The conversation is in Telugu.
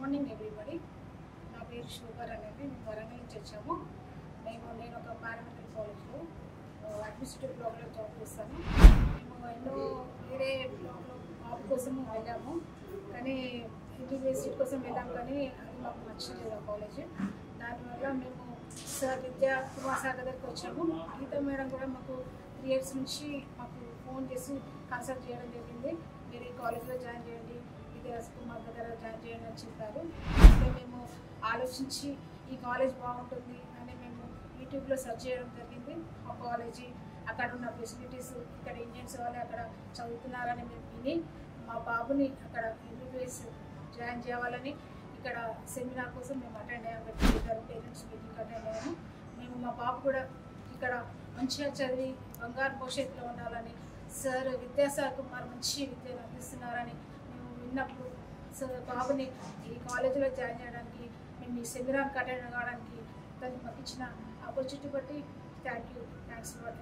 Morning everybody. నా పేరు షుగర్ అనేది మేము వరంగల్ నుంచి వచ్చాము. నేను ఒక పారామెడికల్ కాలేజ్లో అడ్మినిస్ట్రేటివ్ బ్లాక్లో జాబ్ చేస్తాను. మేము ఎన్నో వేరే బ్లాక్లో జాబ్ కోసం వెళ్ళాము, కానీ ఎంబీబీఎస్ సీట్ కోసం వెళ్ళాము, కానీ అది మాకు నచ్చలేదు ఆ కాలేజ్. దానివల్ల మేము సార్ విద్యా కుమార్ సార్ దగ్గరికి వచ్చాము. గీతా మేడం కూడా మాకు 3 years నుంచి మాకు ఫోన్ చేసి కన్సల్ట్ చేయడం జరిగింది. మీరు ఈ కాలేజ్లో జాయిన్ చేయండి, విద్యా కుమార్ దగ్గర జాయిన్ చేయండి అని చెప్పారు. అయితే మేము ఆలోచించి ఈ కాలేజ్ బాగుంటుంది అని మేము యూట్యూబ్లో సెర్చ్ చేయడం జరిగింది. మా కాలేజీ, అక్కడ ఉన్న ఫెసిలిటీస్, ఇక్కడ ఇండియన్స్ వాళ్ళు అక్కడ చదువుతున్నారని మేము విని మా బాబుని అక్కడ ఎంబీబీఎస్ జాయిన్ చేయాలని ఇక్కడ సెమినార్ కోసం మేము అటెండ్ అయ్యాము. పేరెంట్స్ మీటింగ్ అటెండ్ అయ్యాము. మేము మా బాబు కూడా ఇక్కడ మంచిగా చదివి బంగారు భవిష్యత్తులో ఉండాలని, సార్ విద్యాసాగర్ కుమార్ మంచి విద్యను అందిస్తున్నారని మేము విన్నప్పుడు సార్ బాబుని ఈ కాలేజీలో జాయిన్ చేయడానికి, మేము ఈ సెమినార్కి అటెండ్ కావడానికి తను మాకు ఇచ్చిన ఆపర్చునిటీ బట్టి థ్యాంక్స్ ఫర్